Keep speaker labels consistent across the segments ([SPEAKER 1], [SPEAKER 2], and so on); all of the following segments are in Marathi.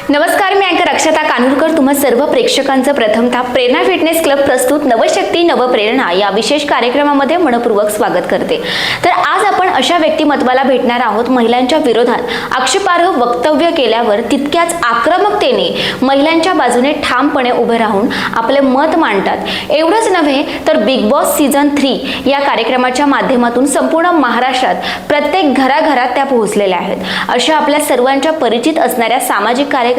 [SPEAKER 1] नमस्कार, मी अँकर अक्षता कानूरकर तुम्हा सर्व प्रेक्षकांचं प्रथमतः प्रेरणा फिटनेस क्लब प्रस्तुत नवशक्ती नवप्रेरणा या विशेष कार्यक्रमामध्ये मनपूर्वक स्वागत करते। तर आज आपण अशा व्यक्तिमत्वाला भेटणार आहोत महिलांच्या विरोधात आक्षेपार्ह वक्तव्य केल्यावर तितक्याच आक्रमकतेने महिलांच्या बाजूने ठामपणे उभे राहून आपले मत मांडतात। एवढंच नव्हे तर बिग बॉस सीझन 3 या कार्यक्रमाच्या माध्यमातून संपूर्ण महाराष्ट्रात प्रत्येक घराघरात त्या पोहोचलेल्या आहेत। अशा आपल्या सर्वांच्या परिचित असणाऱ्या सामाजिक कार्यकर्त्या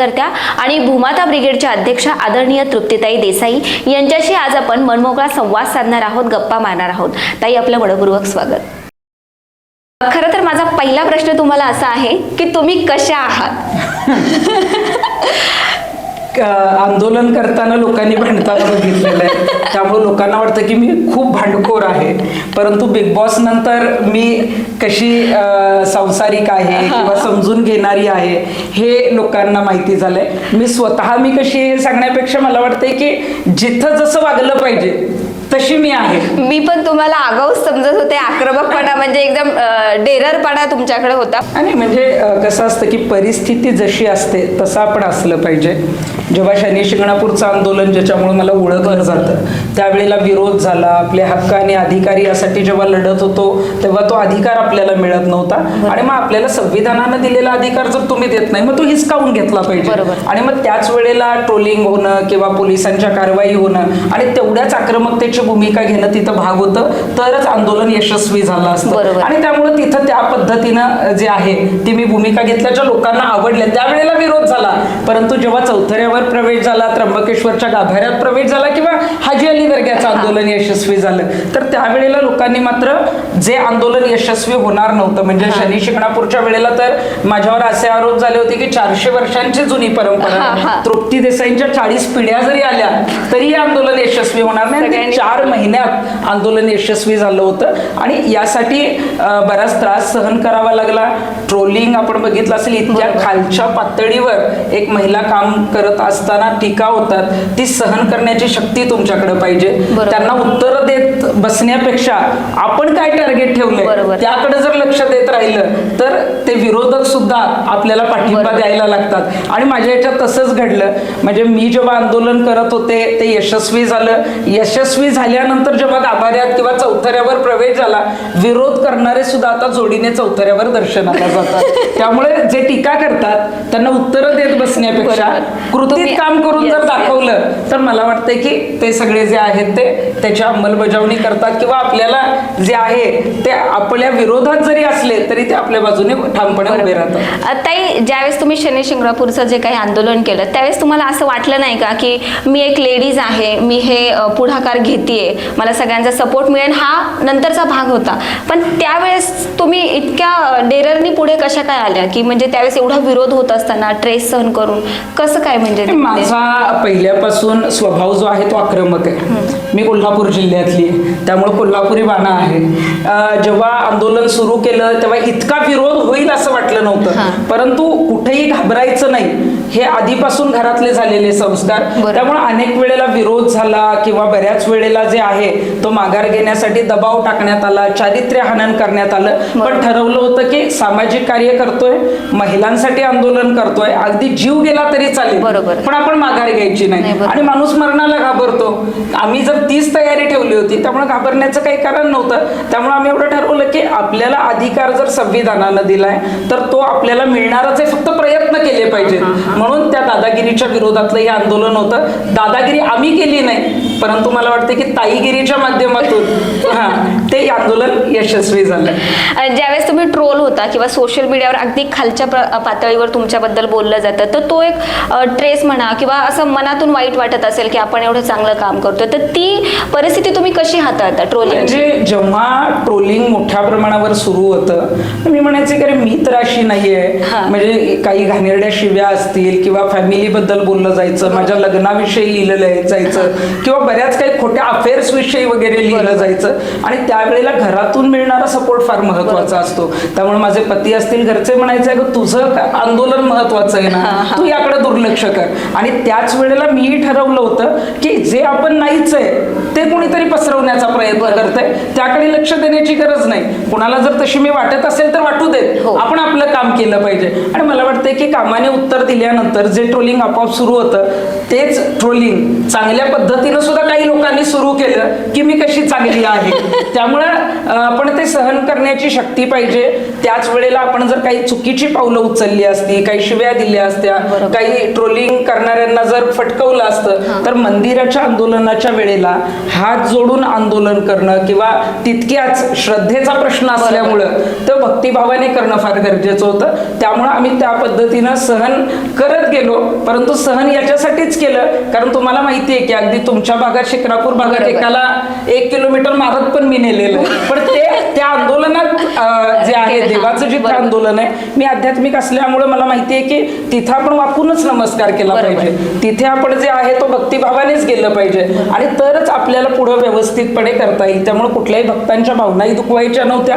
[SPEAKER 1] आणि भूमाता ब्रिगेडच्या अध्यक्षा आदरणीय तृप्तीताई देसाई यांच्याशी आज आपण मनमोकळा संवाद साधणार आहोत, गप्पा मारणार आहोत। ताई, आपलं मनपूर्वक स्वागत। खरं तर माझा पहिला प्रश्न तुम्हाला असा आहे की तुम्ही कशा आहात?
[SPEAKER 2] आंदोलन करताना लोकांनी भांडताना बघितलेलं आहे, त्यामुळे लोकांना वाटतं की मी खूप भांडखोर आहे, परंतु बिग बॉस नंतर मी कशी सांसारिक आहे किंवा समजून घेणारी आहे हे लोकांना माहिती झालंय। मी स्वतः मी कशी हे सांगण्यापेक्षा मला वाटतंय की जिथं जसं वागलं पाहिजे तशी मी आहे।
[SPEAKER 1] मी पण तुम्हाला आगाऊ समजत होते, आक्रमकपणा म्हणजे एकदम डेररपणा तुमच्याकडे होता।
[SPEAKER 2] आणि म्हणजे कसं असतं की परिस्थिती जशी असते तसं आपण असलं पाहिजे। जेव्हा शनी शिंगणापूरचं आंदोलन ज्याच्यामुळे मला ओळखलं जातं त्यावेळेला विरोध झाला, आपले हक्क आणि अधिकार यासाठी जेव्हा लढत होतो तेव्हा तो अधिकार आपल्याला मिळत नव्हता आणि मग आपल्याला संविधानानं दिलेला अधिकार जर तुम्ही देत नाही मग तो हिसकावून घेतला पाहिजे। आणि मग त्याच वेळेला ट्रोलिंग होणं किंवा पोलिसांच्या कारवाई होणं आणि तेवढ्याच आक्रमकतेची भूमिका घेणं तिथं भाग होतं, तरच आंदोलन यशस्वी झालं असतं। आणि त्यामुळे तिथं त्या पद्धतीनं जे आहे ती मी भूमिका घेतल्याच्या लोकांना आवडल्या, त्यावेळेला विरोध झाला। परंतु जेव्हा चौथऱ्यावर प्रवेश झाला, त्र्यंबकेश्वरच्या गाभाऱ्यात प्रवेश झाला किंवा हाजी अली दर्ग्याचं आंदोलन यशस्वी झालं, तर त्यावेळेला लोकांनी मात्र जे आंदोलन यशस्वी होणार नव्हतं म्हणजे शनी शिंगणापूरच्या वेळेला तर माझ्यावर असे आरोप झाले होते की 400 वर्षांची जुनी परंपरा, तृप्ती देसाईंच्या 40 पिढ्या जरी आल्या तरी आंदोलन यशस्वी होणार नाही। 4 महिन्यात आंदोलन यशस्वी झालं होतं आणि यासाठी बराच त्रास सहन करावा लागला। ट्रोलिंग आपण बघितलं असेल, इतक्या खालच्या पातळीवर एक महिला काम करत असताना टीका होतात, ती सहन करण्याची शक्ती तुमच्याकडे पाहिजे। त्यांना उत्तर देत बसण्यापेक्षा आपण काय टार्गेट ठेवलंय त्याकडे जर लक्ष देत राहिलं तर ते विरोधक सुद्धा आपल्याला पाठिंबा द्यायला लागतात। आणि माझ्या याच्यात तसंच घडलं, म्हणजे मी जेव्हा आंदोलन करत होते ते यशस्वी झालं। यशस्वी झाल्यानंतर जेव्हा गाभाऱ्यात किंवा चौथऱ्यावर प्रवेश झाला, विरोध करणारे सुद्धा आता जोडीने चौथऱ्यावर दर्शनाला जातात। त्यामुळे जे टीका करतात त्यांना उत्तरं देत बसण्यापेक्षा कृतीत काम करून जर दाखवलं तर मला वाटतंय की ते सगळे जे आहेत ते त्याची अंमलबजावणी करतात किंवा आपल्याला जे आहे ते आपल्या विरोधात जरी असले तरी ते आपल्या बाजूने ठामपणे उभे राहतात।
[SPEAKER 1] ताई, ज्यावेळेस तुम्ही शनी शिंगणापूरचं जे काही आंदोलन केलं त्यावेळेस तुम्हाला असं वाटलं नाही का की मी एक लेडीज आहे, मी हे पुढाकार घेतेय, मला सगळ्यांचा सपोर्ट मिळेल, हा नंतरचा भाग होता, पण त्यावेळेस तुम्ही इतक्या डेररनी पुढे कशा काय आल्या की म्हणजे त्यावेळेस एवढा विरोध होत असताना ट्रेस सहन करून कसं काय? म्हणजे
[SPEAKER 2] माझा पहिल्यापासून स्वभाव जो आहे तो आक्रमक आहे। मी कोल्हापूर जिल्ह्यातली आहे, त्यामुळे कोल्हापुरी बाणा आहे। जेव्हा आंदोलन सुरू केलं तेव्हा इतका विरोध होईल असं वाटलं नव्हतं, परंतु कुठेही घाबरायचं नाही हे आधीपासून घरातले झालेले संस्कार। त्यामुळे अनेक वेळेला विरोध झाला किंवा बऱ्याच वेळेला जे आहे तो माघार घेण्यासाठी दबाव टाकण्यात आला, चारित्र्य हनन करण्यात आलं, पण ठरवलं होतं की सामाजिक कार्य करतोय, महिलांसाठी आंदोलन करतोय, अगदी जीव गेला तरी चालेल पण आपण माघार घ्यायची नाही। आणि माणूस मरणाला घाबरतो, आम्ही जर तीच तयारी ठेवली होती त्यामुळे घाबरण्याचं काही कारण नव्हतं। त्यामुळे आम्ही एवढं ठरवलं की आपल्याला अधिकार जर संविधानानं दिलाय तर तो आपल्याला मिळणारच आहे, फक्त प्रयत्न केले पाहिजेत। म्हणून त्या दादागिरीच्या विरोधातलं हे आंदोलन होतं। दादागिरी आम्ही केली नाही, परंतु मला वाटतं की ताईगिरीच्या माध्यमातून ते आंदोलन यशस्वी झालं।
[SPEAKER 1] ज्यावेळेस तुम्ही ट्रोल होता किंवा सोशल मीडियावर अगदी खालच्या पातळीवर तुमच्याबद्दल बोललं जातं तर तो एक ट्रेस म्हणा किंवा असं मनातून वाईट वाटत असेल की आपण एवढं चांगलं काम करतोय, तर ती परिस्थिती तुम्ही कशी हाताळता? ट्रोलिंग
[SPEAKER 2] म्हणजे जेव्हा ट्रोलिंग मोठ्या प्रमाणावर सुरू होतं मी म्हणायचे की मी तर अशी नाहीये, म्हणजे काही घाणेरड्या शिव्या असतील किंवा फॅमिली बद्दल बोललं जायचं, माझ्या लग्नाविषयी लिहिलं जायचं किंवा बऱ्याच काही खोट्या अफेअर्स विषयी वगैरे लिहिलं जायचं। आणि त्यावेळेला घरातून मिळणारा सपोर्ट फार महत्वाचा असतो। त्यामुळे माझे पती असतील, घरचे म्हणायचे की तुझं आंदोलन महत्वाचं आहे ना, तू याकडे दुर्लक्ष कर। आणि त्याच वेळेला मीही ठरवलं होतं की जे आपण नाहीच आहे ते कोणीतरी पसरवण्याचा प्रयत्न करतंय, त्याकडे लक्ष देण्याची गरज नाही। कुणाला जर तशी मी वाटत असेल तर वाटू देत, आपण आपलं काम केलं पाहिजे. आणि मला वाटतं की कामाने उत्तर दिल्यानंतर जे ट्रोलिंग आपोआप सुरू होतं तेच ट्रोलिंग चांगल्या पद्धतीनं सुद्धा काही लोकांनी सुरू केलं की मी कशी चांगली आहे. त्यामुळं आपण ते सहन करण्याची शक्ती पाहिजे. त्याच वेळेला आपण जर काही चुकीची पावलं उचलली असती, काही शिव्या दिल्या असत्या, काही ट्रोलिंग करणाऱ्यांना जर फटकवलं असतं तर मंदिराच्या आंदोलनाच्या वेळेला हात जोडून आंदोलन करणं किंवा तितक्याच श्रद्धेचा प्रश्न असल्यामुळं तर भक्तिभावाने करणं फार गरजेचं होतं. त्यामुळं आम्ही त्या पद्धतीनं सहन करत गेलो. परंतु सहन याच्यासाठीच केलं कारण तुम्हाला माहिती आहे की अगदी तुमच्या भागात शिक्रापूर भागात एकाला 1 किलोमीटर मारत पण मी नेलेलं. पण ते त्या आंदोलनात जे आहे देवाचं जिथे आंदोलन आहे, मी आध्यात्मिक असल्यामुळे मला माहिती आहे की तिथं आपण वाकूनच नमस्कार केला पाहिजे. तिथे आपण जे आहे तो भक्तिभावानेच गेलं पाहिजे आणि तरच आपल्याला पुढं व्यवस्थितपणे करता येईल. त्यामुळे कुठल्याही भक्तांच्या भावनाही दुखवायच्या नव्हत्या.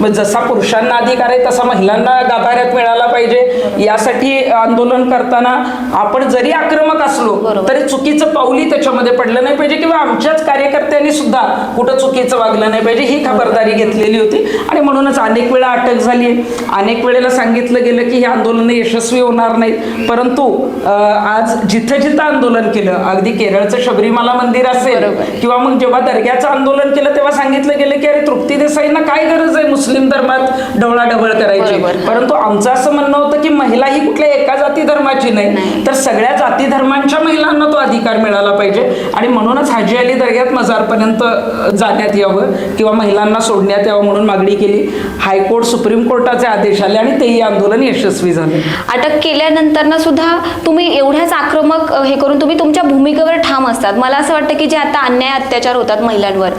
[SPEAKER 2] मग जसा पुरुषांना अधिकार आहे तसा महिलांना गाभाऱ्यात मिळाला पाहिजे. यासाठी आंदोलन करताना आपण जरी आक्रमक असलो तरी चुकीचं पाऊली त्याच्यामध्ये पडलं नाही पाहिजे किंवा आमच्याच कार्यकर्त्यांनी सुद्धा कुठं चुकीचं वागलं नाही पाहिजे ही खबरदारी घेतलेली होती. आणि म्हणूनच अनेक वेळा अटक झाली. अनेक वेळेला सांगितलं गेलं की ही आंदोलन यशस्वी होणार नाहीत. परंतु आज जिथं जिथं आंदोलन केलं, अगदी केरळचं शबरीमाला मंदिर असेल किंवा मग जेव्हा दर्ग्याचं आंदोलन केलं तेव्हा सांगितलं गेलं की अरे तृप्ती देसाईंना काय गरज आहे मुस्लिम धर्मात ढवळाढवळ करायची. परंतु आमचं असं म्हणणं होतं की महिला ही कुठल्या एका जाती धर्माची नाही तर सगळ्या जाती धर्मांच्या महिलांना तो अधिकार मिळाला पाहिजे. आणि म्हणूनच हाजी अली दर्ग्यात मजारपर्यंत जाण्यात यावं किंवा महिलांना सोडण्यात यावं म्हणून मागणी केली. हायकोर्ट सुप्रीम कोर्टाचे आदेश आले आणि तेही आंदोलन यशस्वी झाले.
[SPEAKER 1] अटक केल्यानंतर ना सुद्धा तुम्ही एवढ्याच आक्रमक हे करून तुम्ही तुमच्या भूमिकेवर ठाम असतात. मला असं वाटतं की जे आता अन्याय अत्याचार होतात महिलांवर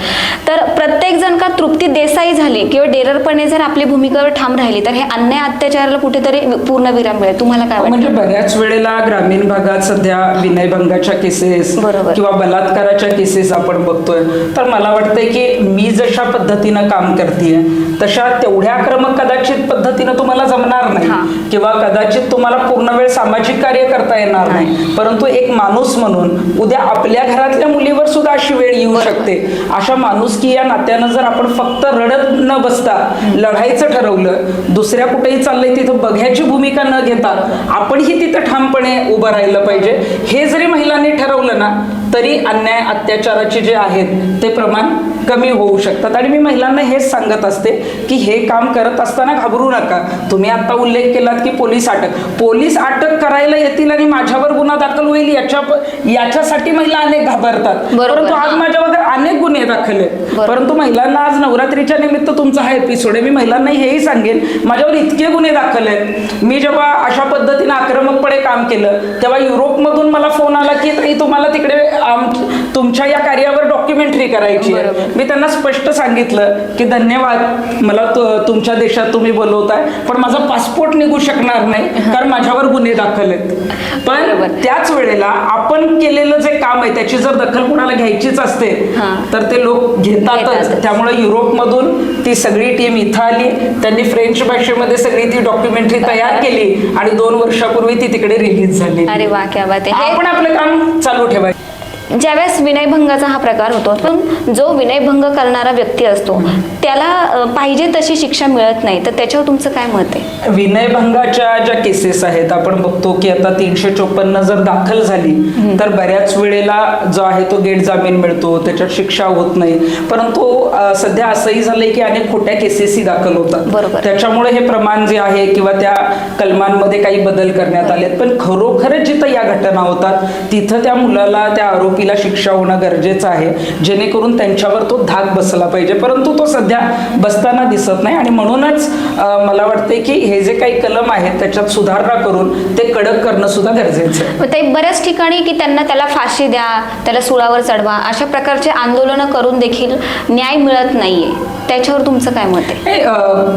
[SPEAKER 1] तर प्रत्येक जण का तृप्ती देसाई झाली किंवा डेररपणे जर आपली भूमिकेवर ठाम राहिली तर हे अन्याय अत्याचाराला कुठेतरी पूर्ण विराम मिळेल. तुम्हाला काय वाटतं?
[SPEAKER 2] म्हणजे बऱ्याच वेळेला ग्रामीण भागात सध्या विनयभंगाच्या केसेस किंवा बलात्काराच्या केसेस आपण बघतोय. तर मला वाटतंय की मी जशा पद्धतीनं काम करतेय तशा तेवढ्या आक्रमक कदाचित पद्धतीनं तुम्हाला जमणार नाही किंवा कदाचित तुम्हाला पूर्ण वेळ सामाजिक कार्य करता येणार नाही. परंतु एक माणूस म्हणून उद्या आपल्या घरातल्या मुलीवर सुद्धा अशी वेळ येऊ शकते. अशा माणुसकी या नात्यानं जर आपण फक्त रडत न बसता लढायचं ठरवलं, दुसऱ्या कुठेही चाललंय तिथं बघ्याची भूमिका न घेता आपणही तिथं ठामपणे उभं राहिलं पाहिजे. हे जरी महिलांनी ठरवलं ना तरी अन्याय अत्याचाराचे जे आहेत ते प्रमाण कमी होऊ शकतात. आणि मी महिलांना हेच सांगत असते की हे काम करत असताना घाबरू नका. तुम्ही आता उल्लेख केलात की पोलीस अटक करायला येतील आणि माझ्यावर गुन्हा दाखल होईल याच्यासाठी महिला अनेक घाबरतात. परंतु आज माझ्यावर अनेक गुन्हे दाखल आहेत. परंतु महिलांना आज नवरात्रीच्या निमित्त तुमचा हा एपिसोड आहे. मी महिलांना हेही सांगेन माझ्यावर इतके गुन्हे दाखल आहेत. मी जेव्हा अशा पद्धतीने आक्रमकपणे काम केलं तेव्हा युरोपमधून मला फोन आला की तुम्हाला तिकडे तुमच्या या कार्यावर डॉक्युमेंटरी करायची आहे. मी त्यांना स्पष्ट सांगितलं की धन्यवाद मला तुमच्या देशात तुम्ही बोलवताय पण माझा पासपोर्ट निघू शकणार नाही कारण माझ्यावर गुन्हे दाखल आहेत. पण त्याच वेळेला आपण केलेलं जे काम आहे त्याची जर दखल कुणाला घ्यायचीच असते तर ते लोक घेतातच. त्यामुळे युरोपमधून ती सगळी टीम इथं आली. त्यांनी फ्रेंच भाषेमध्ये सगळी ती डॉक्युमेंटरी तयार केली आणि 2 वर्षापूर्वी ती तिकडे रिलीज झाली.
[SPEAKER 1] अरे वा, क्या बात आहे.
[SPEAKER 2] आपण आपलं काम चालू ठेवायचं.
[SPEAKER 1] ज्यावेळेस विनयभंगाचा हा प्रकार होतो पण जो विनयभंग करणारा व्यक्ती असतो त्याला पाहिजे तशी शिक्षा मिळत नाही तर त्याच्यावर तुमचं काय मत आहे?
[SPEAKER 2] विनयभंगाच्या ज्या केसेस आहेत आपण बघतो की आता 354 जर दाखल झाली तर बऱ्याच वेळेला जो आहे तो गेट जामीन मिळतो, त्याच्यात शिक्षा होत नाही. परंतु सध्या असंही झालंय की अनेक खोट्या केसेसही दाखल होतात. त्याच्यामुळे हे प्रमाण जे आहे किंवा त्या कलमांमध्ये काही बदल करण्यात आलेत. पण खरोखरच जिथं या घटना होतात तिथं त्या मुलाला त्या आरोपीला शिक्षा होणं गरजेचं आहे जेणेकरून त्यांच्यावर तो धाक बसला पाहिजे. परंतु तो सध्या बसताना दिसत नाही आणि म्हणूनच मला वाटते की हे जे काही कलम आहेत त्याच्यात सुधारणा करून ते कडक करणं सुद्धा गरजेचं आहे.
[SPEAKER 1] बऱ्याच ठिकाणी की त्याला फाशी द्या, त्याला सुळावर चढवा अशा प्रकारचे आंदोलनं करून देखील न्याय मिळत नाहीये. त्याच्यावर तुमचं काय मत आहे?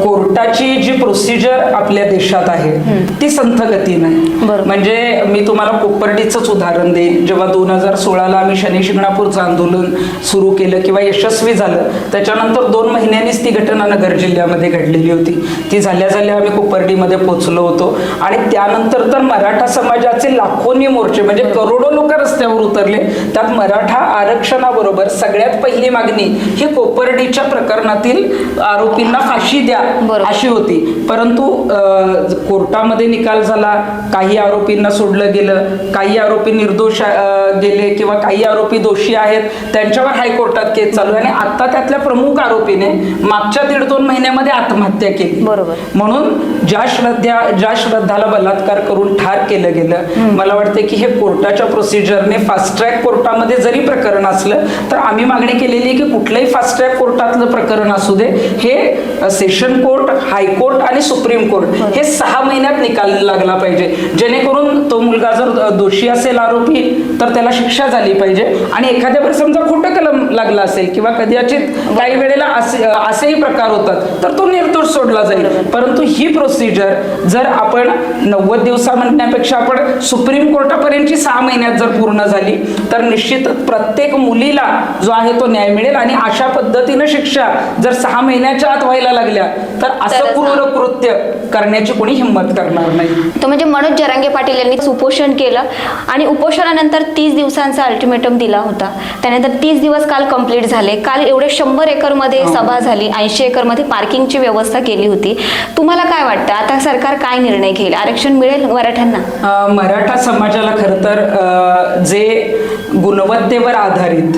[SPEAKER 2] कोर्टाची जी प्रोसिजर आपल्या देशात आहे ती संथ गती नाही. म्हणजे मी तुम्हाला कोपर्डीचंच उदाहरण देईन. जेव्हा 2016 आला, आम्ही शनी शिंगणापूरचं आंदोलन सुरू केलं किंवा यशस्वी झालं, त्याच्यानंतर 2 महिन्यांनीच ती घटना नगर जिल्ह्यामध्ये घडलेली होती. ती झाल्या आम्ही कोपर्डीमध्ये पोहोचलो होतो आणि त्यानंतर तर मराठा समाजाचे लाखोनी मोर्चे म्हणजे करोडो लोक रस्त्यावर उतरले. त्यात मराठा आरक्षणाबरोबर सगळ्यात पहिली मागणी ही कोपर्डीच्या प्रकरणातील आरोपींना फाशी द्या अशी होती. परंतु कोर्टामध्ये निकाल झाला, काही आरोपींना सोडलं गेलं, काही आरोपी निर्दोष गेले किंवा काही आरोपी दोषी आहेत, त्यांच्यावर हायकोर्टात केस चालू आहे. आणि आता त्यातल्या प्रमुख आरोपीने मागच्या 1.5-2 महिन्यामध्ये आत्महत्या केली.
[SPEAKER 1] बरोबर.
[SPEAKER 2] म्हणून ज्या श्रद्धाला बलात्कार करून ठार केलं गेलं, मला वाटतं की हे कोर्टाच्या प्रोसिजरने फास्ट ट्रॅक कोर्टामध्ये जरी प्रकरण असलं तर आम्ही मागणी केलेली आहे की कुठलंही फास्ट ट्रॅक कोर्टातलं प्रकरण असू दे, हे सेशन कोर्ट, हायकोर्ट आणि सुप्रीम कोर्ट हे 6 महिन्यात निकाल लागला पाहिजे, जेणेकरून तो मुलगा जर दोषी असेल आरोपी तर त्याला शिक्षा झाली पाहिजे. आणि एखाद्यावर समजा खोटं कलम लागला असेल किंवा कदाचित काही वेळेला असेही प्रकार होतात तर तो निर्दोष सोडला जाईल. परंतु ही प्रोसिजर जर आपण 90 दिवसा म्हणण्यापेक्षा आपण सुप्रीम कोर्टापर्यंतची 6 महिन्यात जर पूर्ण झाली तर निश्चितच प्रत्येक मुलीला जो आहे तो न्याय मिळेल. आणि अशा पद्धतीनं शिक्षा जर 6 महिन्याच्या आत व्हायला लागल्या तर असं क्रूर कृत्य करण्याची कोणी हिंमत करणार नाही.
[SPEAKER 1] तो म्हणजे मनोज जरांगे पाटील यांनी उपोषण केलं आणि उपोषणानंतर 30 दिवसांचा अल्टिमेटम दिला होता. त्यानंतर 30 दिवस काल कंप्लीट झाले. काल एवढे 100 एकरमध्ये सभा झाली, 80 एकरमध्ये पार्किंगची व्यवस्था केली होती. तुम्हाला काय वाटतं आता सरकार काय निर्णय घेईल? आरक्षण मिळेल मराठ्यांना?
[SPEAKER 2] मराठा समाजाला खरं तर जे गुणवत्तेवर आधारित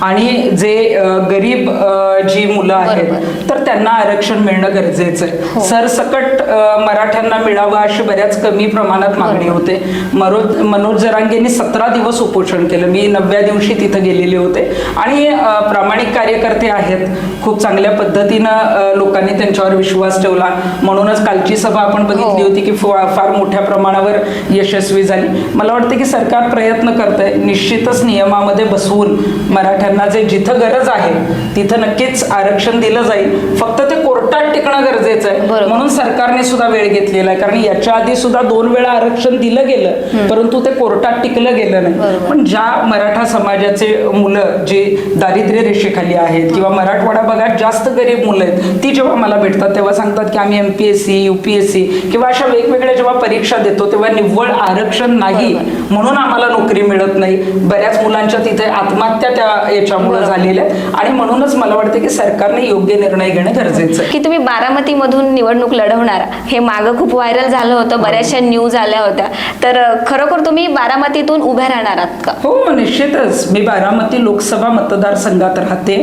[SPEAKER 2] आणि जे गरीब जी मुलं आहेत तर त्यांना आरक्षण मिळणं गरजेचं आहे. सरसकट मराठ्यांना मिळावं अशी बऱ्याच कमी प्रमाणात मागणी होते. मनोज जरांगेंनी 17 दिवस उपोषण केलं. मी 9व्या दिवशी तिथं गेलेले होते आणि प्रामाणिक कार्यकर्ते आहेत, खूप चांगल्या पद्धतीनं लोकांनी त्यांच्यावर विश्वास ठेवला. म्हणूनच कालची सभा आपण बघितली होती की फार मोठ्या प्रमाणावर यशस्वी झाली. मला वाटतं की सरकार प्रयत्न करत आहे, निश्चितच नियमामध्ये बसवून मराठ्या जे जिथं गरज आहे तिथं नक्कीच आरक्षण दिलं जाईल. फक्त ते कोर्टात टिकणं गरजेचं आहे. म्हणून सरकारने सुद्धा वेळ घेतलेला आहे, कारण याच्या आधी सुद्धा 2 वेळा आरक्षण दिलं गेलं परंतु ते कोर्टात टिकलं गेलं नाही. पण ज्या मराठा समाजाचे मुलं जे दारिद्र्य रेषेखाली आहेत किंवा मराठवाडा भागात जास्त गरीब मुलं आहेत, ती जेव्हा मला भेटतात तेव्हा सांगतात की आम्ही MPSC, UPSC किंवा अशा वेगवेगळ्या जेव्हा परीक्षा देतो तेव्हा निव्वळ आरक्षण नाही म्हणून आम्हाला नोकरी मिळत नाही. बऱ्याच मुलांच्या तिथे आत्महत्या त्या याच्यामुळे झालेल्या आहेत. आणि म्हणूनच मला वाटतं की सरकारने योग्य निर्णय घेणं गरजेचं आहे.
[SPEAKER 1] की तुम्ही बारामतीमधून निवडणूक लढवणार हे मागं खूप व्हायरल झालं होतं, बऱ्याचशा न्यूज आल्या होत्या, तर खरोखर तुम्ही बारामतीतून उभ्या राहणार आहात का?
[SPEAKER 2] हो, निश्चितच. मी बारामती लोकसभा मतदारसंघात राहते.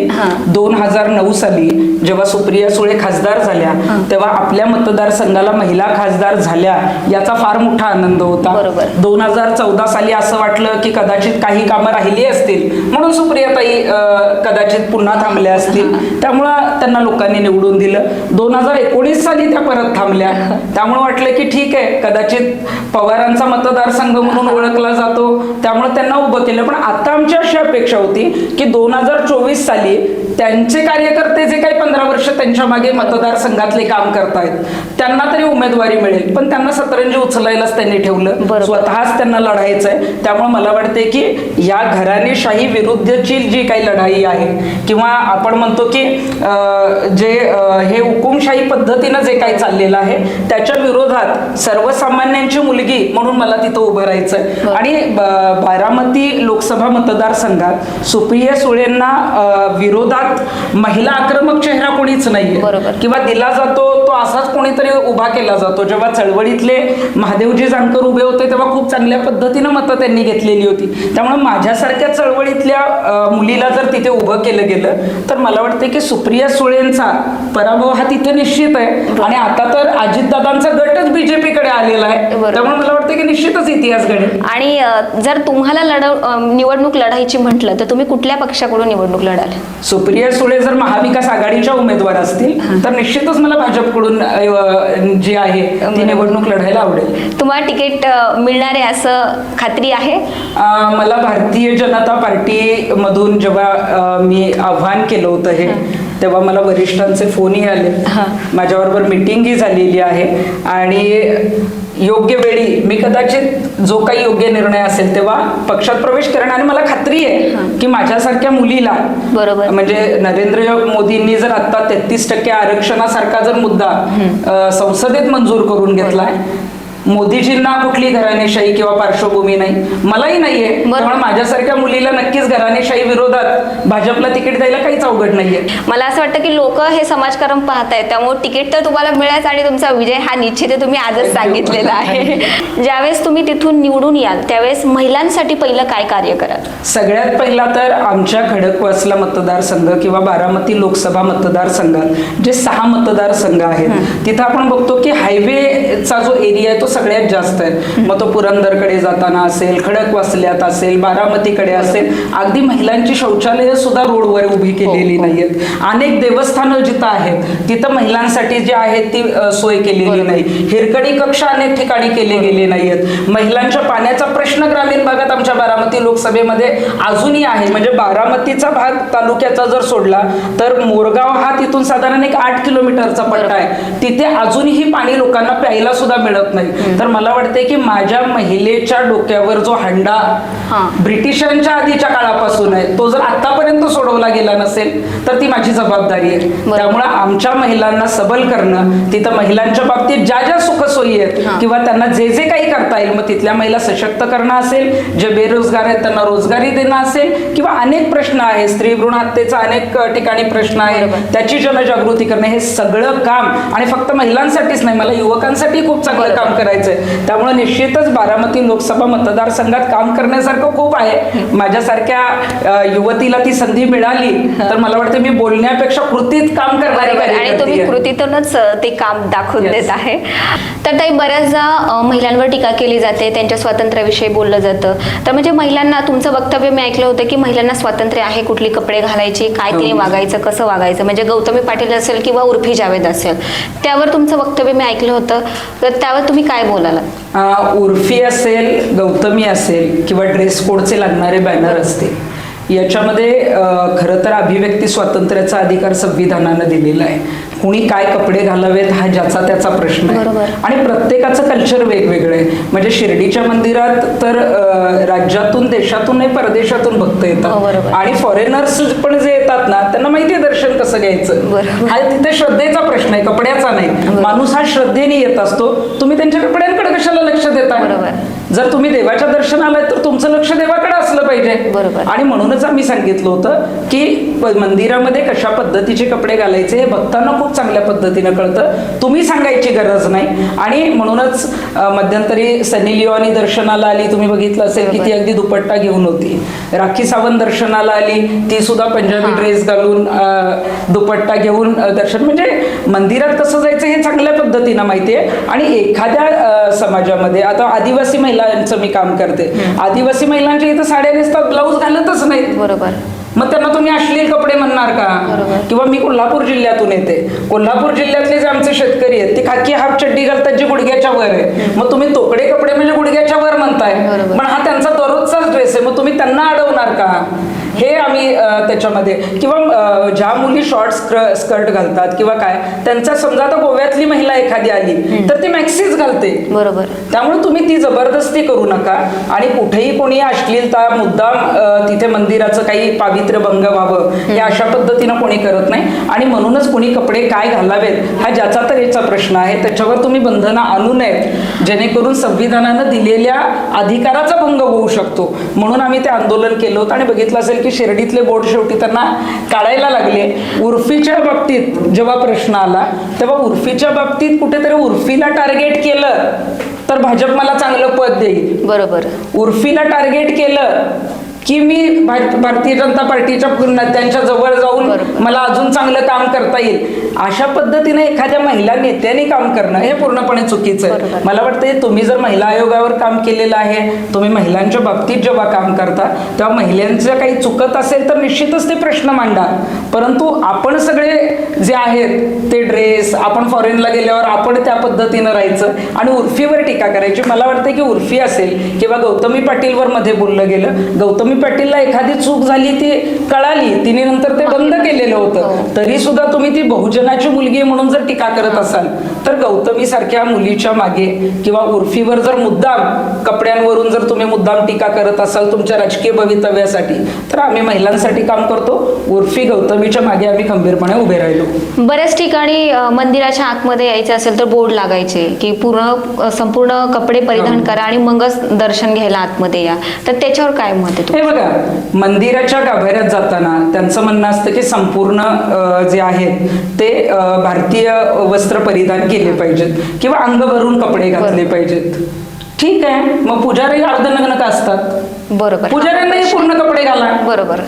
[SPEAKER 2] 2009 साली जेव्हा सुप्रिया सुळे खासदार झाल्या तेव्हा आपल्या मतदारसंघाला महिला खासदार झाल्या याचा फार मोठा आनंद होता. 2014 साली असं वाटलं की कदाचित काही कामं राहिली असतील म्हणून सुप्रियाताई कदाचित पुन्हा थांबल्या असतील, त्यामुळं त्यांना लोकांनी निवडून दिलं. 2019 साली त्या परत थांबल्या, त्यामुळे वाटलं की ठीक आहे, कदाचित पवारांचा मतदारसंघ म्हणून ओळखला जातो त्यामुळे त्यांना उभं केलं. पण आता आमची अशी अपेक्षा होती की 2024 साली त्यांचे कार्यकर्ते जे काही 15 वर्ष त्यांच्या मागे मतदारसंघातले काम करतायत त्यांना तरी उमेदवारी मिळेल. पण त्यांना सतरंजी उचलायलाच त्यांनी ठेवलं, स्वतःच त्यांना लढायचं आहे. त्यामुळे मला वाटते की या घराणेशाही विरुद्धची जी काही लढाई आहे किंवा आपण म्हणतो की जे हे हुकुमशाही पद्धतीनं जे काही चाललेलं आहे त्याच्या विरोधात सर्वसामान्यांची मुलगी म्हणून मला तिथं उभं राहायचं. आणि बारामती लोकसभा मतदारसंघात सुप्रिया सुळेंना विरोधात महिला आक्रमक चेहरा कोणीच नाहीये किंवा दिला जातो तो असाच कोणीतरी उभा केला जातो. जेव्हा चळवळीतले महादेवजी जानकर उभे होते तेव्हा खूप चांगल्या पद्धतीनं मतं त्यांनी घेतलेली होती. त्यामुळे माझ्यासारख्या चळवळीतल्या मुलीला जर तिथे उभं केलं गेलं तर मला वाटतं की सुप्रिया सुळेंचा पराभव हा तिथे निश्चित आहे. आणि आता तर अजितदादांचा गटच बीजेपीकडे आलेला आहे, त्यामुळे मला वाटतं की निश्चितच इतिहास घडेल.
[SPEAKER 1] आणि जर तुम्हाला निवडणूक लढायची म्हटलं तर तुम्ही कुठल्या पक्षाकडून निवडणूक लढाल?
[SPEAKER 2] सुप्रिया सुळे जर महाविकास आघाडीच्या उमेदवार असतील तर निश्चितच मला भाजपकडून जी आहे ती निवडणूक लढायला आवडेल.
[SPEAKER 1] तुम्हाला तिकीट मिळणार आहे असं खात्री आहे?
[SPEAKER 2] मला भारतीय जनता पार्टी मधून जेव्हा मी आव्हान केलं होतं हे तेव्हा मला वरिष्ठांचे फोनही आले, माझ्याबरोबर मीटिंगही झालेली आहे आणि योग्य वेळी मी कदाचित जो काही योग्य निर्णय असेल तेव्हा पक्षात प्रवेश करेन. आणि मला खात्री आहे की माझ्यासारख्या मुलीला,
[SPEAKER 1] बरोबर,
[SPEAKER 2] म्हणजे नरेंद्र मोदींनी जर आता 33% आरक्षणासारखा जर मुद्दा संसदेत मंजूर करून घेतलाय, मोदीजींना कुठली घराणेशाही किंवा पार्श्वभूमी नाही, मलाही नाहीये, त्यामुळे माझ्यासारख्या मुलीला नक्कीच घराणेशाही विरोधात भाजपला तिकीट द्यायला काहीच अवघड नाहीये.
[SPEAKER 1] मला असं वाटतं की लोक हे समाजकारण पाहतायत, त्यामुळे तिकीट तर तुम्हाला मिळायच आणि तुमचा विजय हा निश्चित आहे, तुम्ही आजच सांगितलेला आहे. ज्यावेळेस तुम्ही तिथून निवडून याल त्यावेळेस महिलांसाठी पहिलं काय कार्य कराल?
[SPEAKER 2] सगळ्यात पहिला तर आमच्या खडकवासला मतदारसंघ किंवा बारामती लोकसभा मतदारसंघात जे 6 मतदारसंघ आहेत तिथं आपण बघतो की हायवेचा जो एरिया आहे तो सगळ्यात जास्त आहे. मग तो पुरंदरकडे जाताना असेल, खडकवासल्यात असेल, बारामतीकडे असेल, अगदी महिलांची शौचालय सुद्धा रोडवर उभी केलेली नाहीयेत. अनेक देवस्थानं जिथं आहेत तिथं महिलांसाठी जे आहेत ती सोय केलेली नाही. हिरकणी कक्ष अनेक ठिकाणी केले गेले नाहीयेत. महिलांच्या पाण्याचा प्रश्न ग्रामीण भागात आमच्या बारामती लोकसभेमध्ये अजूनही आहे. म्हणजे बारामतीचा भाग तालुक्याचा जर सोडला तर मोरगाव हा तिथून साधारण एक 8 किलोमीटरचा पट्टा आहे, तिथे अजूनही पाणी लोकांना प्यायला सुद्धा मिळत नाही. तर मला वाटते की माझ्या महिलेच्या डोक्यावर जो हंडा ब्रिटिशांच्या आधीच्या काळापासून आहे तो जर आतापर्यंत सोडवला गेला नसेल तर ती माझी जबाबदारी आहे. त्यामुळे आमच्या महिलांना सबल करणं, तिथं महिलांच्या बाबतीत ज्या ज्या सुखसोयी आहेत किंवा त्यांना जे जे काही करता येईल, मग तिथल्या महिला सशक्त करणं असेल, जे बेरोजगार आहेत त्यांना रोजगारी देणं असेल, किंवा अनेक प्रश्न आहेत, स्त्री भ्रूण हत्येचा अनेक ठिकाणी प्रश्न आहे, त्याची जनजागृती करणं, हे सगळं काम आणि फक्त महिलांसाठीच नाही, मला युवकांसाठी खूप चांगलं काम करायचंय. त्यामुळे निश्चितच बारामती लोकसभा मतदारसंघात काम करण्यासारखं खूप आहे. माझ्यासारख्या युवतीला ती संधी मिळाली तर मला वाटतं मी बोलण्यापेक्षा कृतीत काम करणारी
[SPEAKER 1] आणि तुम्ही कृतीतूनच ते काम दाखवून देत आहे. तर ताई, बऱ्याचदा महिलांवर टीका केली जाते, त्यांच्या स्वातंत्र्याविषयी बोललं जातं. तर म्हणजे महिलांना, तुमचं वक्तव्य मी ऐकलं होतं की महिलांना स्वातंत्र्य आहे, कुठली कपडे घालायची, काय तिने वागायचं, कसं वागायचं, म्हणजे गौतमी पाटील असेल किंवा उर्फी जावेद असेल, त्यावर तुमचं वक्तव्य मी ऐकलं होतं. तर त्यावर तुम्ही काय बोलाल?
[SPEAKER 2] उर्फी असेल, गौतमी असेल किंवा ड्रेस कोडचे लागणारे बॅनर असतील, याच्यामध्ये खरं तर अभिव्यक्ती स्वातंत्र्याचा अधिकार संविधानानं दिलेला आहे. कुणी काय कपडे घालावेत हा ज्याचा त्याचा प्रश्न आहे आणि प्रत्येकाचं कल्चर वेगवेगळं आहे. म्हणजे शिर्डीच्या मंदिरात तर राज्यातून, देशातून नाही, परदेशातून भक्त येतात आणि फॉरेनर्स पण जे येतात ना त्यांना माहिती आहे दर्शन कसं घ्यायचं. हा तिथे श्रद्धेचा प्रश्न आहे, कपड्याचा नाही. माणूस हा श्रद्धेने येत असतो. तुम्ही त्यांच्या कपड्यांकडे कशाला लक्ष देता? जर तुम्ही देवाच्या दर्शनाला तर तुमचं लक्ष देवाकडे असलं पाहिजे. आणि म्हणूनच आम्ही सांगितलं होतं की मंदिरामध्ये कशा पद्धतीचे कपडे घालायचे हे भक्तांना खूप चांगल्या पद्धतीनं कळतं, तुम्ही सांगायची गरज नाही. आणि म्हणूनच मध्यंतरी सनी लिओनी दर्शनाला आली, तुम्ही बघितलं असेल की ती अगदी दुपट्टा घेऊन होती. राखी सावंत दर्शनाला आली, ती सुद्धा पंजाबी ड्रेस घालून दुपट्टा घेऊन दर्शन. म्हणजे मंदिरात कसं जायचं हे चांगल्या पद्धतीनं माहितीये. आणि एखाद्या समाजामध्ये, आता आदिवासी महिलांचं मी काम करते, आदिवासी महिलांच्या इथं साड्या नेसतात, ब्लाऊज घालतच नाहीत.
[SPEAKER 1] बरोबर.
[SPEAKER 2] मग त्यांना तुम्ही अश्लील कपडे म्हणणार का? किंवा मी कोल्हापूर जिल्ह्यातून येते, कोल्हापूर जिल्ह्यातले जे आमचे शेतकरी आहेत ते खाकी हाफ चड्डी घालतात जी गुडघ्याच्या वर आहे, मग तुम्ही तोकडे कपडे म्हणजे गुडघ्याच्या वर म्हणताय, पण हा त्यांचा दररोजचाच ड्रेस आहे, मग तुम्ही त्यांना अडवणार का? हे आम्ही त्याच्यामध्ये, किंवा ज्या मुली शॉर्ट स्कर्ट घालतात किंवा काय, त्यांचा समजा आता गोव्यातली महिला एखादी आली तर ती मॅक्सीच घालते. बरोबर. त्यामुळे तुम्ही ती जबरदस्ती करू नका. आणि कुठेही कोणी अश्लीलता, मुद्दाम तिथे मंदिराचं काही पावित्र्य भंग व्हावं हे अशा पद्धतीनं कोणी करत नाही. आणि म्हणूनच कोणी कपडे काय घालावेत हा ज्याचा तऱ्हेचा प्रश्न आहे, त्याच्यावर तुम्ही बंधनं आणू नयेत, जेणेकरून संविधानानं दिलेल्या अधिकाराचा भंग होऊ शकतो. म्हणून आम्ही ते आंदोलन केलं होतं. आणि बघितलं असेल की शिर्डीतले बोर्ड शेवटी त्यांना काढायला लागले. उर्फीच्या बाबतीत जेव्हा प्रश्न आला तेव्हा उर्फीच्या बाबतीत कुठेतरी उर्फीला टार्गेट केलं तर भाजप मला चांगलं पद देईल. बरोबर. उर्फीला टार्गेट केलं की मी भारतीय जनता पार्टीच्या त्यांच्या जवळ जाऊन मला अजून चांगलं काम करता येईल, अशा पद्धतीने एखाद्या महिला नेत्याने काम करणं हे पूर्णपणे चुकीचं आहे. मला वाटतं तुम्ही जर महिला आयोगावर काम केलेलं आहे, तुम्ही महिलांच्या बाबतीत जेव्हा काम करता तेव्हा महिलांचं काही चुकत असेल तर निश्चितच ते प्रश्न मांडा. परंतु आपण सगळे जे आहेत ते ड्रेस, आपण फॉरेनला गेल्यावर आपण त्या पद्धतीनं राहायचं आणि उर्फीवर टीका करायची. मला वाटतं की उर्फी असेल किंवा गौतमी पाटीलवर मध्ये बोललं गेलं, गौतमी पाटीलला एखादी चूक झाली ती कळाली, तिने नंतर ते बंद केलेलं होतं, तरी सुद्धा तुम्ही ती बहुजनाची मुलगी आहे म्हणून जर टीका करत असाल तर गौतमी सारख्या मुलीच्या मागे किंवा उर्फीवर जर मुद्दाम कपड्यांवरून जर तुम्ही मुद्दाम टीका करत असाल तुमच्या राजकीय भवितव्यासाठी, तर आम्ही महिलांसाठी काम करतो. उर्फी गौतमीच्या मागे आम्ही खंबीरपणे उभे राहिलो.
[SPEAKER 1] बऱ्याच ठिकाणी मंदिराच्या आतमध्ये यायचं असेल तर बोर्ड लागायचे की संपूर्ण कपडे परिधान करा आणि मगच दर्शन घ्यायला आतमध्ये या, तर त्याच्यावर काय मत आहे?
[SPEAKER 2] हे बघा, मंदिराच्या गाभाऱ्यात जाताना त्यांचं म्हणणं असतं की संपूर्ण जे आहेत ते भारतीय वस्त्र परिधान केले पाहिजेत किंवा अंग भरून कपडे घातले पाहिजेत. ठीक आहे, मग पुजारी अर्धनग्न का असतात?
[SPEAKER 1] बरोबर,
[SPEAKER 2] पुजाऱ्यांनाही पूर्ण कपडे घाला.
[SPEAKER 1] बरोबर.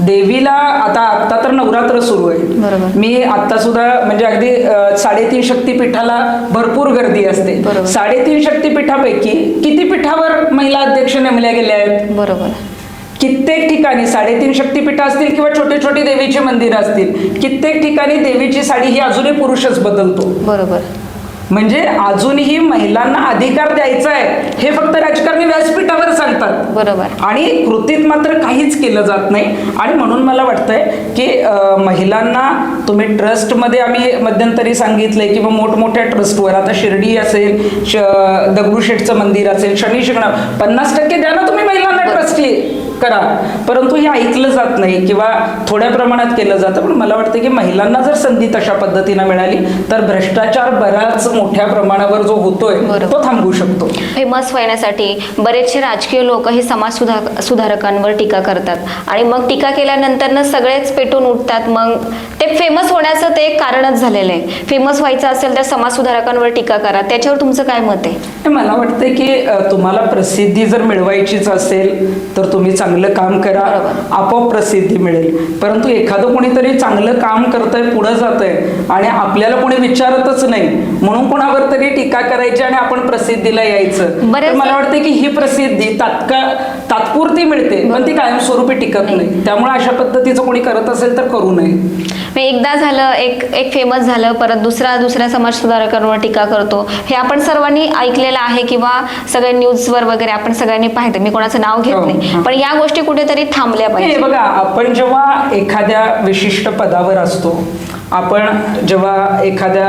[SPEAKER 2] देवीला आता तर नवरात्र सुरू आहे.
[SPEAKER 1] बरोबर.
[SPEAKER 2] मी आता सुद्धा म्हणजे अगदी 3.5 शक्तीपीठाला भरपूर गर्दी असते. 3.5 शक्तीपीठापैकी किती पीठावर महिला अध्यक्ष नेमल्या गेल्या आहेत?
[SPEAKER 1] बरोबर.
[SPEAKER 2] कित्येक ठिकाणी 3.5 शक्तीपीठ असतील किंवा छोटे छोटे देवीची मंदिरं असतील, कित्येक ठिकाणी देवीची साडी ही अजूनही पुरुषच बदलतो.
[SPEAKER 1] बरोबर.
[SPEAKER 2] म्हणजे अजूनही महिलांना अधिकार द्यायचा आहे हे फक्त राजकारणी व्यासपीठावर सांगतात.
[SPEAKER 1] बरोबर.
[SPEAKER 2] आणि कृतीत मात्र काहीच केलं जात नाही. आणि म्हणून मला वाटतंय की महिलांना तुम्ही ट्रस्टमध्ये आम्ही मध्यंतरी सांगितलंय किंवा मोठमोठ्या ट्रस्टवर, आता शिर्डी असेल, दगडूशेठचं मंदिर असेल, शनी शिंगणापूर, 50% द्या ना तुम्ही महिलांना ट्रस्टी करा, परंतु हे ऐकलं जात नाही किंवा थोड्या प्रमाणात केलं जातं. पण मला वाटतं की महिलांना जर संधी तशा पद्धतीनं मिळाली तर भ्रष्टाचार बराच मोठ्या प्रमाणावर जो होतोय तो थांबू शकतो.
[SPEAKER 1] फेमस होण्यासाठी बरेचसे राजकीय लोक हे समाज सुधारकांवर टीका करतात आणि मग टीका केल्यानंतर सगळेच पेटून उठतात. मग ते फेमस होण्याचं ते एक कारणच झालेलं आहे. फेमस व्हायचं असेल तर समाज सुधारकांवर टीका करा. त्याच्यावर तुमचं काय मत आहे?
[SPEAKER 2] मला वाटतं की तुम्हाला प्रसिद्धी जर मिळवायचीच असेल तर तुम्ही चांगलं काम करा, आपोआप प्रसिद्धी मिळेल. परंतु एखादं कोणीतरी चांगलं काम करतंय, पुढे जातंय आणि आपल्याला कोणी विचारतच नाही म्हणून कोणावर तरी टीका करायची आणि आपण प्रसिद्धीला यायचं, तर मला वाटतं की ही प्रसिद्धी तात्पुरती मिळते पण ती कायमस्वरूपी टिकत नाही. त्यामुळे अशा पद्धतीचं कोणी करत असेल तर करू नये.
[SPEAKER 1] एकदा झालं, एक फेमस झालं, परत दुसऱ्या समाज सुधारकांवर टीका करतो, हे आपण सर्वांनी ऐकलेलं आहे किंवा सगळ्या न्यूजवर वगैरे आपण सगळ्यांनी पाहिजे. मी कोणाचं नाव घेत नाही, पण या गोष्टी कुठेतरी थांबल्या पाहिजे.
[SPEAKER 2] बघा, आपण जेव्हा एखाद्या विशिष्ट पदावर असतो, आपण जेव्हा एखाद्या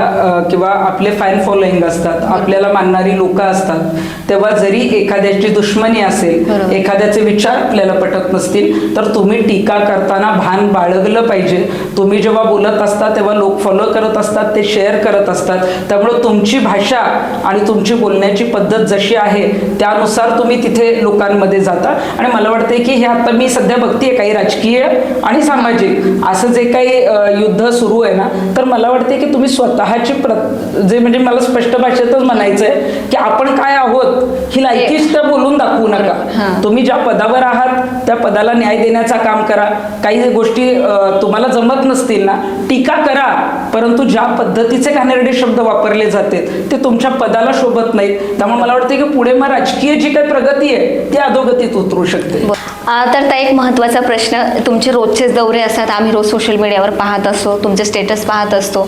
[SPEAKER 2] किंवा आपले फॅन फॉलोईंग असतात, आपल्याला मानणारी लोक असतात, तेव्हा जरी एखाद्याची दुश्मनी असेल, एखाद्याचे विचार आपल्याला पटत नसतील तर तुम्ही टीका करताना भान बाळगलं पाहिजे. तुम्ही जेव्हा बोलत असता तेव्हा लोक फॉलो करत असतात, ते शेअर करत असतात. त्यामुळे तुमची भाषा आणि तुमची बोलण्याची पद्धत जशी आहे त्यानुसार तुम्ही तिथे लोकांमध्ये जाता. आणि मला वाटतंय की हे आता मी सध्या बघतेय काही राजकीय आणि सामाजिक असं जे काही युद्ध सुरू आहे ना, तर मला वाटते की तुम्ही स्वतःची जे म्हणजे मला स्पष्ट भाषेतच म्हणायचंय की आपण काय आहोत ही लायकीच तर बोलून दाखवू नका. तुम्ही ज्या पदावर आहात त्या पदाला न्याय देण्याचं काम करा. काही गोष्टी तुम्हाला जमत नसतील ना, टीका करा, परंतु ज्या पद्धतीचे घाणेरडे शब्द वापरले जाते ते तुमच्या पदाला शोभत नाहीत. त्यामुळे मला वाटतं की पुढे मग राजकीय जी काही प्रगती आहे ती अधोगतीत उतरू शकते.
[SPEAKER 1] तर एक महत्त्वाचा प्रश्न, तुमचे रोजचेच दौरे असतात, आम्ही रोज सोशल मीडियावर पाहत असतो, तुमचे स्टेटस पाहत असतो.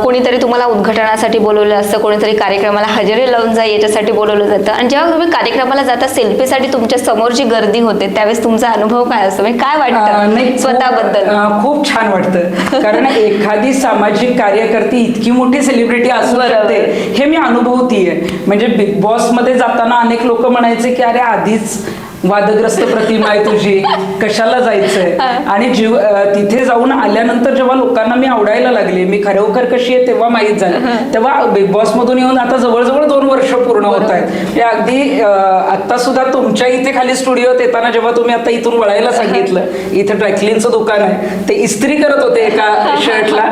[SPEAKER 1] कोणीतरी तुम्हाला उद्घाटनासाठी बोलवलं असतं, कोणीतरी कार्यक्रमाला हजेरी लावून जा याच्यासाठी बोलवलं जातं. आणि जेव्हा तुम्ही कार्यक्रमाला जाता, सेल्फीसाठी तुमच्या समोर जी गर्दी होते त्यावेळेस तुमचा अनुभव काय असतो, म्हणजे काय वाटतं स्वतःबद्दल?
[SPEAKER 2] खूप छान वाटतं, कारण एखादी सामाजिक कार्यकर्ती इतकी मोठी सेलिब्रिटी असू शकते हे मी अनुभवतीये. म्हणजे बिग बॉस मध्ये जाताना अनेक लोक म्हणायचे की अरे आधीच वादग्रस्त प्रतिमा आहे तुझी, कशाला जायचंय. आणि तिथे जाऊन आल्यानंतर जेव्हा लोकांना मी आवडायला लागले, मी खरोखर कशी आहे तेव्हा माहीत झालं. तेव्हा बिग बॉस मधून येऊन आता जवळजवळ 2 वर्ष पूर्ण होत आहेत. हे अगदी आता सुद्धा तुमच्या इथे खाली स्टुडिओत येताना जेव्हा तुम्ही आता इथून वळायला सांगितलं, इथे ड्रायक्लिनचं दुकान आहे, ते इस्त्री करत होते एका शर्टला.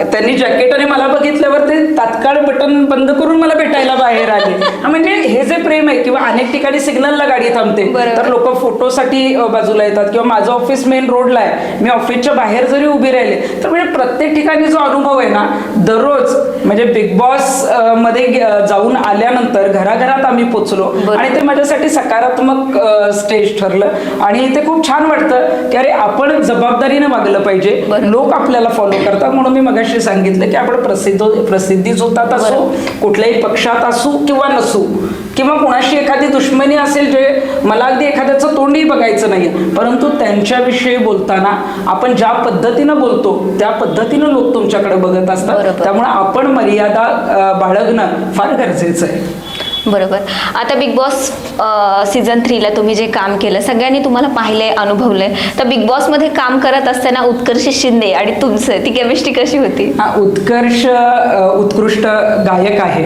[SPEAKER 2] त्यांनी जॅकेट आणि मला बघितल्यावर ते तात्काळ बटन बंद करून मला भेटायला बाहेर आले. म्हणजे हे जे प्रेम आहे, किंवा अनेक ठिकाणी सिग्नलला गाडी थांबते तर लोक फोटोसाठी बाजूला येतात, किंवा माझं ऑफिस मेन रोडला आहे, मी ऑफिसच्या बाहेर जरी उभी राहिले तर म्हणजे प्रत्येक ठिकाणी जो अनुभव आहे ना दररोज, म्हणजे बिग बॉस मध्ये जाऊन आल्यानंतर घराघरात आम्ही पोचलो आणि ते माझ्यासाठी सकारात्मक स्टेज ठरलं. आणि ते खूप छान वाटतं की अरे आपण जबाबदारीने वागलं पाहिजे, लोक आपल्याला फॉलो करतात. म्हणून मी मगाशी सांगितलं की आपण प्रसिद्धी जोतात असो, कुठल्याही पक्षात असू किंवा नसू, किंवा कुणाशी एखादी दुश्मनी असेल, जे मला अगदी एखाद्याचं तोंडही बघायचं नाही, परंतु त्यांच्याविषयी बोलताना आपण ज्या पद्धतीनं बोलतो त्या पद्धतीनं लोक तुमच्याकडे बघत असतात.
[SPEAKER 1] बरोबर.
[SPEAKER 2] त्यामुळे आपण मर्यादा बाळगणं फार गरजेचं आहे.
[SPEAKER 1] बरोबर. आता बिग बॉस सीझन 3 ला तुम्ही जे काम केलं, सगळ्यांनी तुम्हाला पाहिलंय, अनुभवलंय. तर बिग बॉस मध्ये काम करत असताना उत्कर्ष शिंदे आणि तुमचं ती केमिस्ट्री कशी होती?
[SPEAKER 2] उत्कर्ष उत्कृष्ट गायक आहे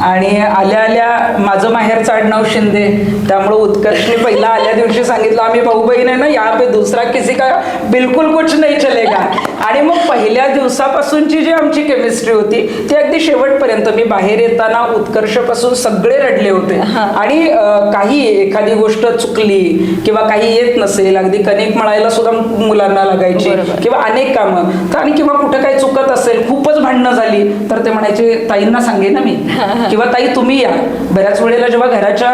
[SPEAKER 2] आणि आल्या आल्या माझं माहेरचं आडनाव शिंदे, त्यामुळे उत्कर्षने पहिला आल्या दिवशी सांगितलं आम्ही भाऊ बहीण आहे ना, यहाँ पे दूसरा किसी का बिलकुल कुछ नहीं चलेगा. आणि मग पहिल्या दिवसापासूनची जी आमची केमिस्ट्री होती ती अगदी शेवटपर्यंत, मी बाहेर येताना उत्कर्षपासून सगळे रडले होते. आणि काही एखादी गोष्ट चुकली किंवा काही येत नसेल, अगदी कणिक मळायला सुद्धा मुलांना लागायची किंवा अनेक कामं, तर आणि किंवा कुठं काही चुकत असेल, खूपच भांडणं झाली तर ते म्हणायचे ताईंना सांगेन ना मी, किंवा ताई तुम्ही या. बऱ्याच वेळेला जेव्हा घराच्या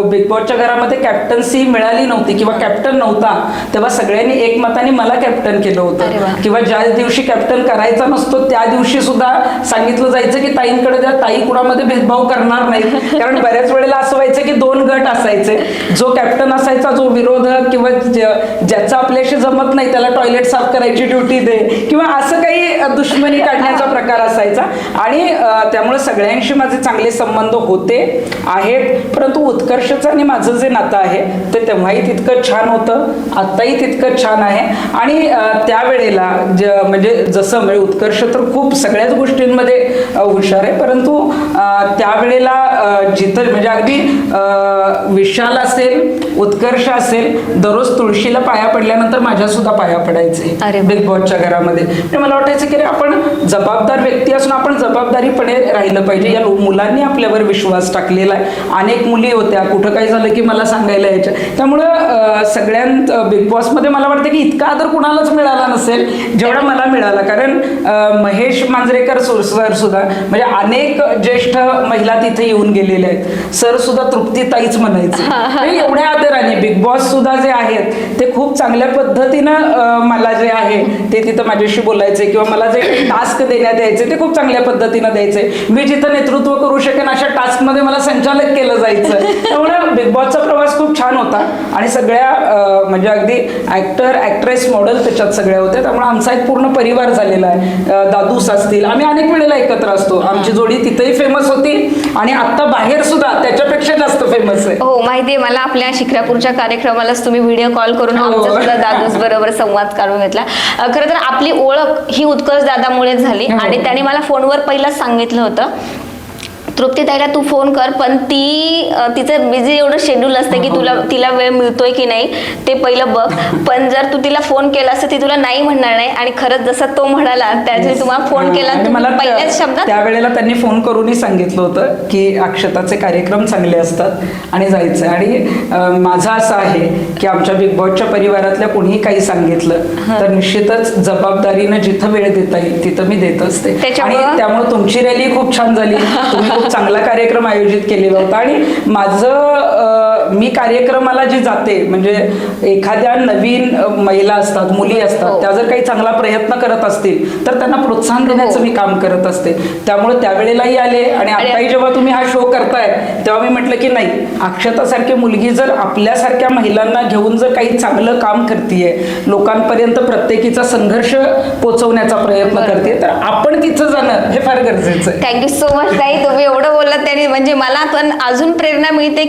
[SPEAKER 2] बिग बॉसच्या घरामध्ये कॅप्टन्सी मिळाली नव्हती किंवा कॅप्टन नव्हता, तेव्हा सगळ्यांनी एकमताने मला कॅप्टन केलं होतं. किंवा ज्या दिवशी कॅप्टन करायचा नसतो त्या दिवशी सुद्धा सांगितलं जायचं की ताईंकडे द्या, ताई कुणामध्ये भेदभाव करणार नाही. कारण बऱ्याच वेळेला असं व्हायचं की 2 गट असायचे, जो कॅप्टन असायचा, जो विरोधक किंवा ज्याचा आपल्याशी जमत नाही त्याला टॉयलेट साफ करायची ड्युटी दे किंवा असं काही दुश्मनी काढण्याचा प्रकार असायचा. आणि त्यामुळे सगळ्यांशी माझे चांगले संबंध होते, आहेत. परंतु उत्कर्षचं आणि माझं जे नातं आहे ते तेव्हाही तितकं छान होतं, आत्ताही तितकं छान आहे. आणि त्यावेळेला म्हणजे जसं म्हणजे उत्कर्ष तर खूप सगळ्याच गोष्टींमध्ये हुशार आहे, परंतु त्यावेळेला जिथं म्हणजे अगदी विशाल असेल, उत्कर्ष असेल, दररोज तुळशीला पाया पडल्यानंतर माझ्या सुद्धा पाया पडायचे बिग बॉसच्या घरामध्ये. म्हणजे मला वाटायचं की आपण जबाबदार व्यक्ती असून आपण जबाबदारीपणे राहिलं पाहिजे. या मुलांनी आपल्यावर विश्वास टाकलेला आहे. अनेक मुली होत्या, कुठं काही झालं की मला सांगायला यायच्या. त्यामुळं सगळ्यांत बिग बॉसमध्ये मला वाटतं की इतका आदर कुणालाच मिळाला नसेल जेवढा मला मिळाला. कारण महेश मांजरेकर सर सुद्धा म्हणजे अनेक ज्येष्ठ महिला तिथे येऊन गेलेल्या आहेत. सर सुद्धा तृप्तीताईच म्हणायचे. म्हणजे एवढ्या आदराने बिग बॉस सुद्धा जे आहेत ते खूप चांगल्या पद्धतीनं मला जे आहे ते तिथं माझ्याशी बोलायचे किंवा मला जे टास्क देण्यात यायचे ते खूप चांगल्या पद्धतीनं द्यायचे. मी जिथं नेतृत्व करू शकेन अशा टास्कमध्ये मला संचालक केलं जायचं. त्यामुळे बिग बॉसचा प्रवास खूप छान होता आणि सगळ्या म्हणजे अगदी ऍक्टर, ऍक्ट्रेस, मॉडेल त्याच्यात सगळ्या होत्या. त्यामुळे आमचा एक पूर्ण परिवार झालेला आहे. दादूस असतील, आम्ही अनेक वेळेला एकत्र असतो. आमची जोडी तिथेही फेमस होती आणि आता बाहेर सुद्धा त्याच्यापेक्षा जास्त फेमस आहे.
[SPEAKER 1] हो, माहितीये मला. आपल्या शिक्रापूरच्या कार्यक्रमालाच तुम्ही व्हिडिओ कॉल करून आमचा सुद्धा दादूस बरोबर संवाद काढून घेतला. खरं तर आपली ओळख ही उत्कर्ष दादामुळेच झाली आणि त्याने मला फोनवर पहिलाच सांगितलं होतं तृप्तीताईला तू फोन कर, पण तिचं बिझी एवढं शेड्यूल असतं की तिला वेळ मिळतोय की नाही ते पहिलं बघ. पण जर तू तिला फोन केला असतं ती तुला नाही म्हणणार नाही. आणि खरंच जसं तो म्हणाला त्यावेळी तुम्हाला फोन केला, मला पहिल्याच शब्दात
[SPEAKER 2] त्यावेळेला त्यांनी फोन करूनही सांगितलं होतं की अक्षताचे कार्यक्रम चांगले असतात आणि जायचं. आणि माझं असं आहे की आमच्या बिग बॉसच्या परिवारातल्या कोणीही काही सांगितलं तर निश्चितच जबाबदारीनं जिथं वेळ देता येईल तिथं मी देत असते. आणि त्यामुळे तुमची रॅली खूप छान झाली. तुम्ही खूप चांगला कार्यक्रम आयोजित केलेला होता. आणि माझं मी कार्यक्रमाला जी जाते म्हणजे एखाद्या नवीन महिला असतात, मुली असतात, त्या जर काही चांगला प्रयत्न करत असतील तर त्यांना प्रोत्साहन देण्याचं मी काम करत असते. त्यामुळे त्यावेळेलाही आले आणि आताही जेव्हा तुम्ही हा शो करताय तेव्हा मी म्हटलं की नाही, अक्षतासारखी मुलगी जर आपल्यासारख्या महिलांना घेऊन जर काही चांगलं काम करतेय, लोकांपर्यंत प्रत्येकीचा संघर्ष पोहोचवण्याचा प्रयत्न करते, तर आपण तिथं जाणं हे फार गरजेचं आहे.
[SPEAKER 1] थँक्यू सो मच ताई, तुम्ही एवढं बोललात त्याने म्हणजे मला पण अजून प्रेरणा मिळते.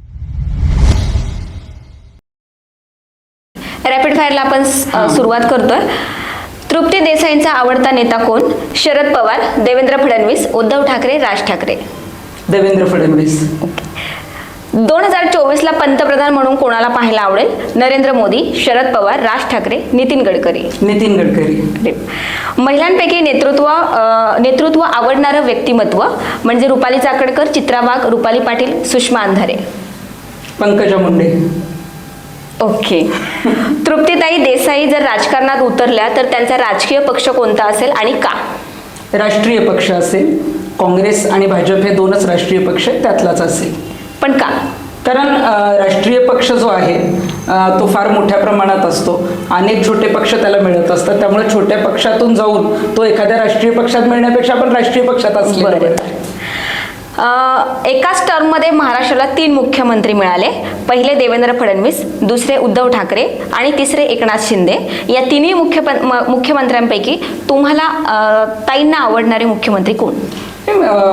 [SPEAKER 1] रॅपिड फायरला आपण सुरुवात करतोय. तृप्ती देसाईंचा आवडता नेता कोण? शरद पवार, देवेंद्र फडणवीस, उद्धव ठाकरे, राज ठाकरे?
[SPEAKER 2] देवेंद्र फडणवीस.
[SPEAKER 1] 2024 ला पंतप्रधान म्हणून कोणाला पाहायला आवडेल? नरेंद्र मोदी, शरद पवार, राज ठाकरे, नितीन गडकरी?
[SPEAKER 2] नितीन गडकरी.
[SPEAKER 1] महिलांपैकी नेतृत्व आवडणारं व्यक्तिमत्व म्हणजे रुपाली चाकणकर, चित्रा वाघ, रुपाली पाटील, सुषमा अंधारे?
[SPEAKER 2] पंकजा मुंडे.
[SPEAKER 1] ओके. तृप्तीताई देसाई जर राजकारणात उतरल्या तर त्यांचा राजकीय पक्ष कोणता असेल आणि का?
[SPEAKER 2] राष्ट्रीय पक्ष असेल. काँग्रेस आणि भाजप हे 2च राष्ट्रीय पक्ष त्यातलाच असेल.
[SPEAKER 1] पण का?
[SPEAKER 2] कारण राष्ट्रीय पक्ष जो आहे तो फार मोठ्या प्रमाणात असतो. अनेक छोटे पक्ष त्याला मिळत असतात. त्यामुळे छोट्या पक्षातून जाऊन तो एखाद्या राष्ट्रीय पक्षात मिळण्यापेक्षा आपण राष्ट्रीय पक्षात असले.
[SPEAKER 1] एकाच टर्ममध्ये महाराष्ट्राला 3 मुख्यमंत्री मिळाले. पहिले देवेंद्र फडणवीस, दुसरे उद्धव ठाकरे आणि तिसरे एकनाथ शिंदे. या तिन्ही मुख्यमंत्र्यांपैकी तुम्हाला ताईंना आवडणारे मुख्यमंत्री कोण?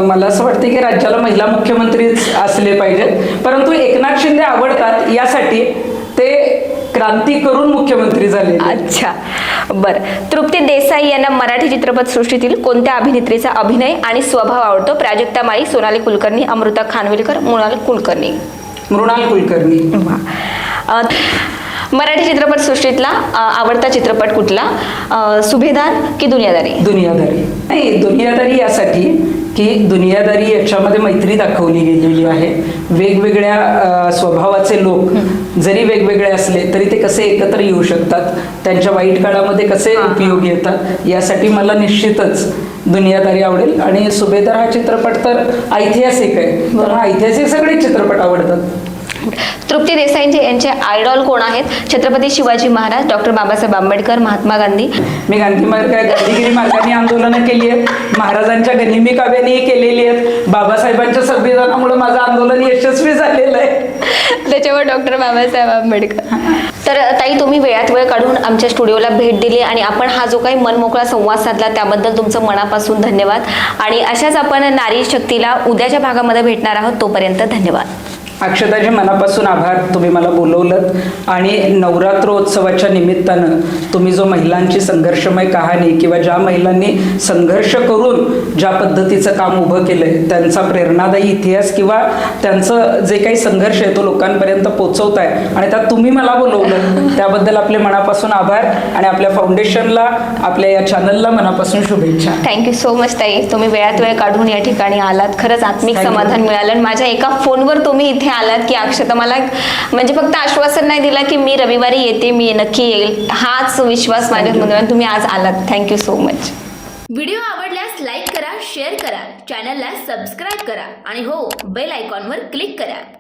[SPEAKER 2] मला असं वाटतं की राज्याला महिला मुख्यमंत्रीच असले पाहिजेत, परंतु एकनाथ शिंदे आवडतात यासाठी ते क्रांती करून मुख्यमंत्री झाले.
[SPEAKER 1] अच्छा, बरं. तृप्ती देसाई यांना मराठी चित्रपटसृष्टीतील कोणत्या अभिनेत्रीचा अभिनय आणि स्वभाव आवडतो? प्राजक्ता माळी, सोनाली कुलकर्णी, अमृता खानविलकर, मृणाल कुलकर्णी.
[SPEAKER 2] मृणाल कुलकर्णी.
[SPEAKER 1] वा. मराठी चित्रपटसृष्टीतला आवडता चित्रपट कुठला? सुभेदार की दुनियादारी?
[SPEAKER 2] दुनियादारी. नाही, दुनियादारी यासाठी की दुनियादारी याच्यामध्ये मैत्री दाखवली गेलेली आहे. वेगवेगळ्या स्वभावाचे लोक जरी वेगवेगळे असले तरी ते कसे एकत्र येऊ शकतात, त्यांच्या वाईट काळामध्ये कसे उपयोगी येतात, यासाठी मला निश्चितच दुनियादारी आवडेल. आणि सुभेदार हा चित्रपट तर ऐतिहासिक आहे, तर हा ऐतिहासिक सगळे चित्रपट आवडतात.
[SPEAKER 1] तृप्ती देसाईंचे यांचे आयडॉल कोण आहेत? छत्रपती शिवाजी महाराज, डॉक्टर बाबासाहेब आंबेडकर, महात्मा गांधी.
[SPEAKER 2] मी गांधीगिरी मार्गाने आंदोलनं केली आहेत, महाराजांच्या गनिमी काव्यांनीही केलेली आहेत, बाबासाहेबांच्या संविधानामुळे माझं आंदोलन यशस्वी झालेलं आहे.
[SPEAKER 1] त्याच्यावर डॉक्टर बाबासाहेब आंबेडकर. तर ताई, तुम्ही वेळात वेळ काढून आमच्या स्टुडिओला भेट दिली आणि आपण हा जो काही मनमोकळा संवाद साधला त्याबद्दल तुमचं मनापासून धन्यवाद. आणि अशाच आपण नारी शक्तीला उद्याच्या भागामध्ये भेटणार आहोत. तोपर्यंत धन्यवाद.
[SPEAKER 2] अक्षताजी, मनापासून आभार, तुम्ही मला बोलवलं. आणि नवरात्रोत्सवाच्या निमित्तानं तुम्ही जो महिलांची संघर्षमय कहाणी किंवा ज्या महिलांनी संघर्ष करून ज्या पद्धतीचं काम उभं केलंय, त्यांचा प्रेरणादायी इतिहास किंवा त्यांचं जे काही संघर्ष आहे तो लोकांपर्यंत पोहोचवताय आणि त्यात तुम्ही मला बोलवलं, त्याबद्दल आपले मनापासून आभार. आणि आपल्या फाउंडेशनला, आपल्या या चॅनलला मनापासून शुभेच्छा.
[SPEAKER 1] थँक्यू सो मच ताई, तुम्ही वेळात वेळ काढून या ठिकाणी आलात. खरंच आत्मिक
[SPEAKER 2] Thank you.
[SPEAKER 1] समाधान मिळालं. आणि माझ्या एका फोनवर तुम्ही इथे आलात की अक्षता, मला म्हणजे फक्त आश्वासन नाही दिला की मी रविवारी येते, मी नक्की येईल, हाच विश्वास माझ्यामध्ये तुम्ही आज आलात. Thank you so much.
[SPEAKER 3] व्हिडिओ आवडल्यास लाईक करा, शेअर करा, चॅनलला सबस्क्राईब करा आणि हो, बेल आयकॉनवर क्लिक करा.